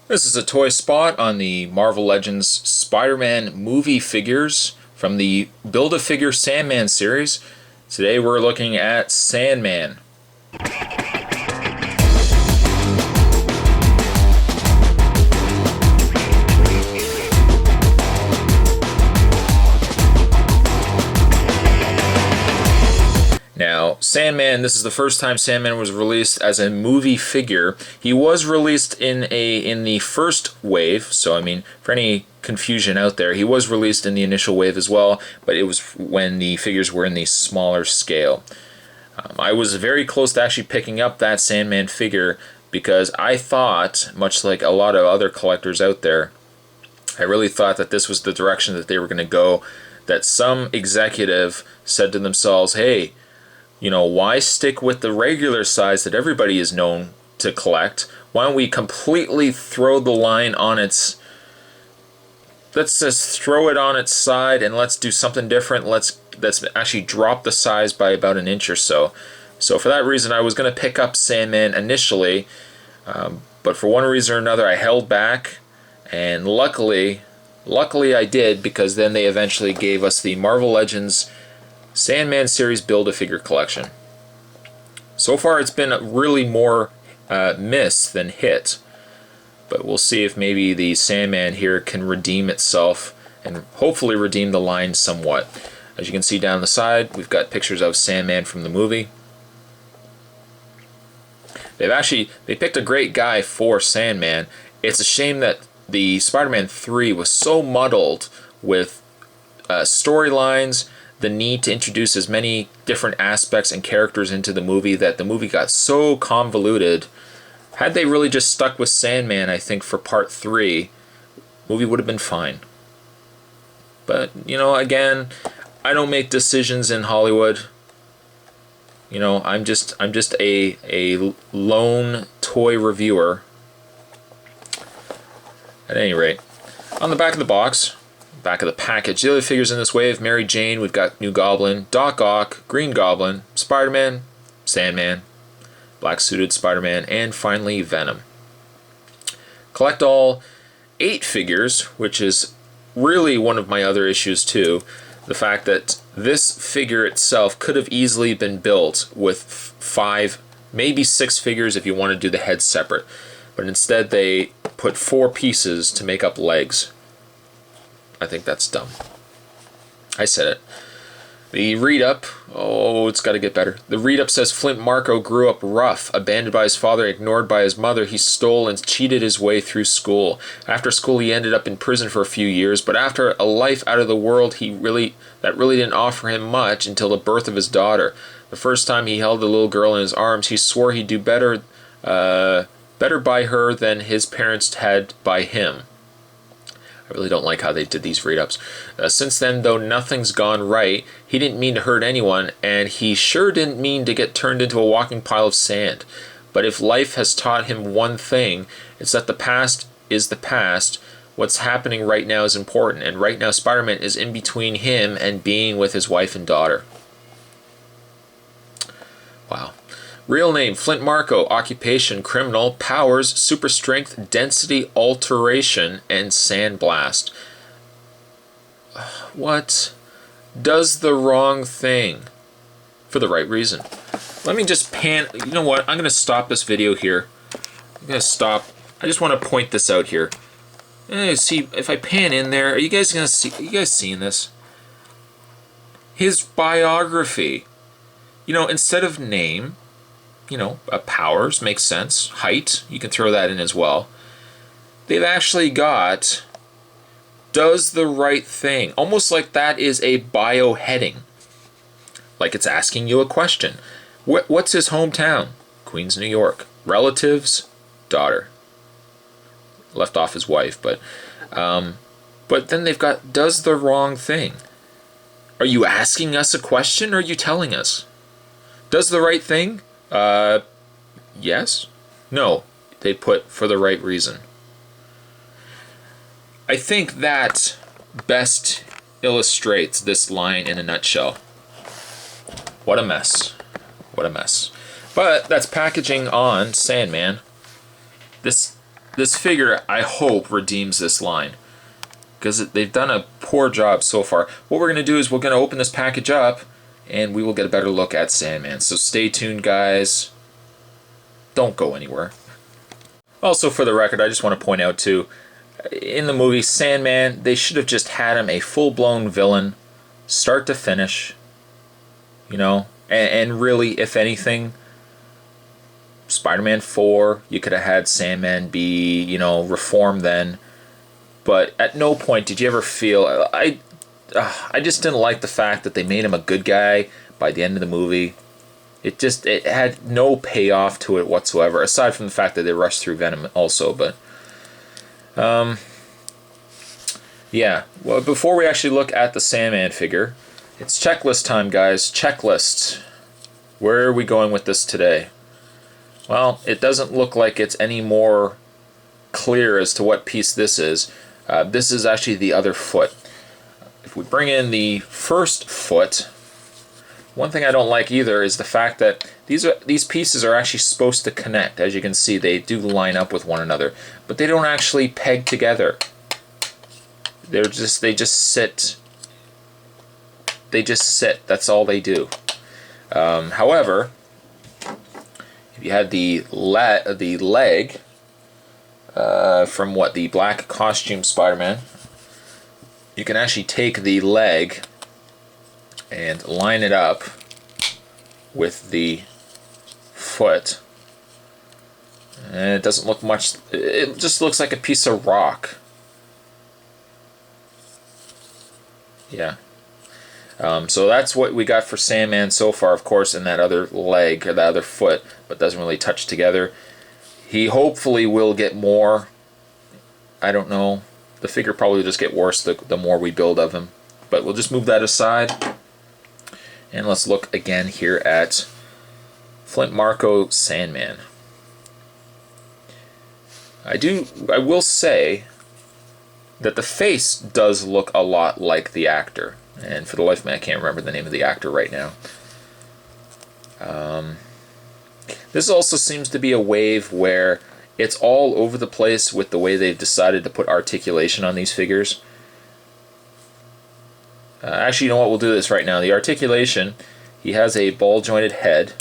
This is a toy spot on the Marvel Legends Spider-Man movie figures from the Build-A-Figure Sandman series. Today we're looking at Sandman. Now, Sandman, this is the first time Sandman was released as a movie figure. He was released in the first wave, so I mean, for any confusion out there, he was released in the initial wave as well, but it was when the figures were in the smaller scale. I was very close to actually picking up that Sandman figure because I thought, much like a lot of other collectors out there, I really thought that this was the direction that they were going to go, that some executive said to themselves, hey, you know, why stick with the regular size that everybody is known to collect? Why don't we completely throw the line on its... Let's just throw it on its side and let's do something different. Let's actually drop the size by about an inch or so. So for that reason, I was going to pick up Sandman initially, but for one reason or another, I held back, and luckily I did, because then they eventually gave us the Marvel Legends Sandman Series Build-A-Figure collection. So far it's been really more miss than hit, but we'll see if maybe the Sandman here can redeem itself and hopefully redeem the line somewhat. As you can see down the side, we've got pictures of Sandman from the movie. They picked a great guy for Sandman. It's a shame that the Spider-Man 3 was so muddled with storylines, the need to introduce as many different aspects and characters into the movie, that the movie got so convoluted. Had they really just stuck with Sandman, I think, for part 3, the movie would have been fine. But, you know, again, I don't make decisions in Hollywood. You know, I'm just a lone toy reviewer. At any rate, on the back of the box, back of the package, the other figures in this wave: Mary Jane, we've got New Goblin, Doc Ock, Green Goblin, Spider-Man, Sandman, black suited Spider-Man, and finally Venom. Collect all 8 figures, which is really one of my other issues too. The fact that this figure itself could have easily been built with 5, maybe 6 figures if you want to do the head separate, but instead they put 4 pieces to make up legs. I think that's dumb. I said it. The read-up, oh, it's got to get better. The read-up says Flint Marko grew up rough, abandoned by his father, ignored by his mother. He stole and cheated his way through school. After school, he ended up in prison for a few years, but after a life out of the world, that really didn't offer him much until the birth of his daughter. The first time he held the little girl in his arms, he swore he'd do better by her than his parents had by him. I really don't like how they did these read-ups. Since then, though nothing's gone right, he didn't mean to hurt anyone, and he sure didn't mean to get turned into a walking pile of sand. But if life has taught him one thing, it's that the past is the past. What's happening right now is important, and right now Spider-Man is in between him and being with his wife and daughter. Wow. Real name: Flint Marko. Occupation: criminal. Powers: super strength, density alteration, and sandblast. What? Does the wrong thing for the right reason. Let me just pan. You know what? I'm going to stop this video here. I'm going to stop. I just want to point this out here. See if I pan in there. Are you guys going to see? Are you guys seeing this? His biography. You know, instead of name, you know, powers makes sense. Height, you can throw that in as well. They've actually got does the right thing. Almost like that is a bio heading. Like it's asking you a question. What's his hometown? Queens, New York. Relatives? Daughter. Left off his wife, but then they've got does the wrong thing. Are you asking us a question, or are you telling us? Does the right thing? Yes? No. They put for the right reason. I think that best illustrates this line in a nutshell. What a mess. What a mess. But that's packaging on Sandman. This this figure, I hope, redeems this line, because they've done a poor job so far. What we're going to do is we're going to open this package up, and we will get a better look at Sandman. So stay tuned, guys. Don't go anywhere. Also, for the record, I just want to point out, too, in the movie Sandman, they should have just had him a full-blown villain, start to finish, you know, and really, if anything, Spider-Man 4, you could have had Sandman be, you know, reformed then. But at no point did you ever feel... I just didn't like the fact that they made him a good guy by the end of the movie. It had no payoff to it whatsoever, aside from the fact that they rushed through Venom also. But, yeah. Well, before we actually look at the Sandman figure, it's checklist time, guys. Checklist. Where are we going with this today? Well, it doesn't look like it's any more clear as to what piece this is. This is actually the other foot. If we bring in the first foot, one thing I don't like either is the fact that these pieces are actually supposed to connect. As you can see, they do line up with one another, but they don't actually peg together. They just sit. They just sit. That's all they do. However, if you had the leg from the black costume Spider-Man, you can actually take the leg and line it up with the foot, and it doesn't look much. It just looks like a piece of rock. Yeah. So that's what we got for Sandman so far, of course, in that other leg, or that other foot, but doesn't really touch together. He hopefully will get more. I don't know. The figure probably will just get worse the more we build of him. But we'll just move that aside. And let's look again here at Flint Marko Sandman. I will say that the face does look a lot like the actor. And for the life of me, I can't remember the name of the actor right now. This also seems to be a wave where it's all over the place with the way they've decided to put articulation on these figures. Actually, you know what? We'll do this right now. The articulation, he has a ball-jointed head,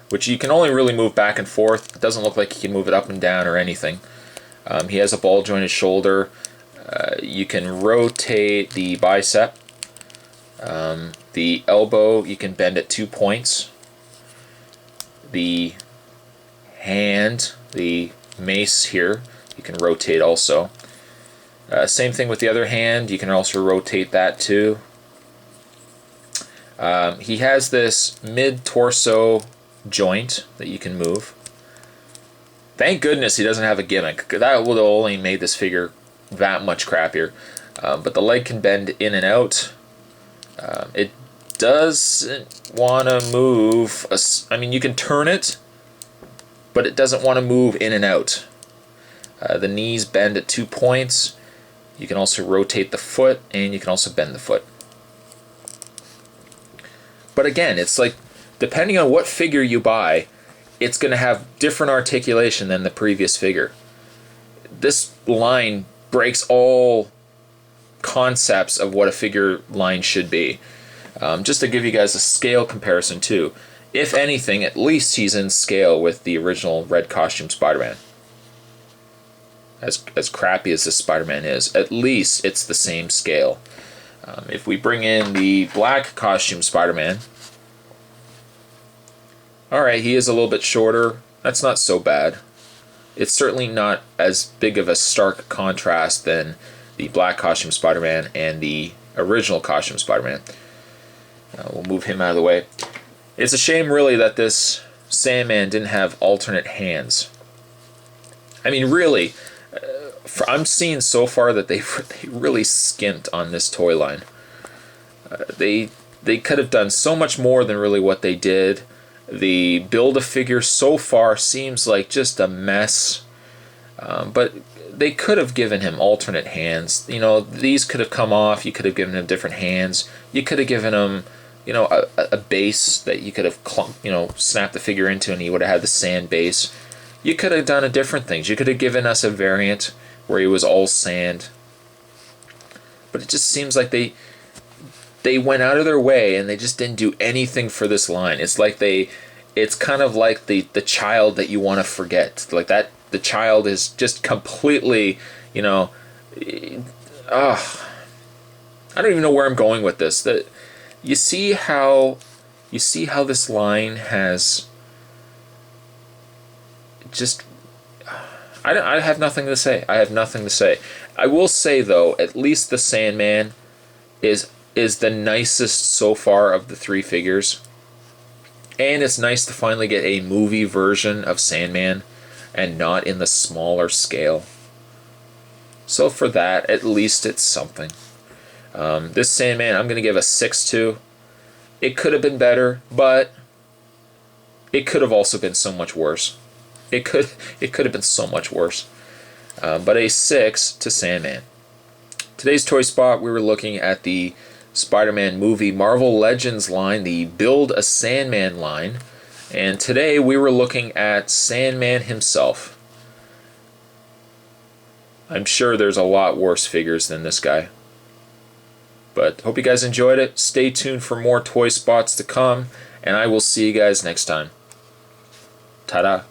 which you can only really move back and forth. It doesn't look like you can move it up and down or anything. He has a ball-jointed shoulder. You can rotate the bicep. The elbow, you can bend at 2 points. The hand, the mace here, you can rotate also. Same thing with the other hand, you can also rotate that too. He has this mid-torso joint that you can move. Thank goodness he doesn't have a gimmick. That would have only made this figure that much crappier. But the leg can bend in and out. It doesn't want to move. I mean, you can turn it, but it doesn't want to move in and out. The knees bend at 2 points. You can also rotate the foot, and you can also bend the foot. But again, it's like, depending on what figure you buy, it's going to have different articulation than the previous figure. This line breaks all concepts of what a figure line should be. Just to give you guys a scale comparison too. If anything, at least he's in scale with the original red costume Spider-Man. As crappy as this Spider-Man is, at least it's the same scale. If we bring in the black costume Spider-Man, alright, he is a little bit shorter. That's not so bad. It's certainly not as big of a stark contrast than the black costume Spider-Man and the original costume Spider-Man. We'll move him out of the way. It's a shame, really, that this Sandman didn't have alternate hands. I mean, really, I'm seeing so far that they really skimped on this toy line. They could have done so much more than really what they did. The Build-A-Figure so far seems like just a mess. But they could have given him alternate hands. You know, these could have come off. You could have given him different hands. You could have given him, you know, a base that you could have, snapped the figure into, and he would have had the sand base. You could have done a different things. You could have given us a variant where he was all sand. But it just seems like they went out of their way and they just didn't do anything for this line. It's like it's kind of like the child that you want to forget. Like that, the child is just completely, you know, I don't even know where I'm going with this. That you see how this line has just. I have nothing to say. I have nothing to say. I will say though, at least the Sandman is the nicest so far of the three figures. And it's nice to finally get a movie version of Sandman and not in the smaller scale. So for that, at least it's something. This Sandman, I'm going to give a 6 to. It could have been better, but it could have also been so much worse. It could have been so much worse. But a 6 to Sandman. Today's Toy Spot, we were looking at the Spider-Man movie Marvel Legends line, the Build a Sandman line. And today we were looking at Sandman himself. I'm sure there's a lot worse figures than this guy. But hope you guys enjoyed it. Stay tuned for more Toy Spots to come. And I will see you guys next time. Ta-da.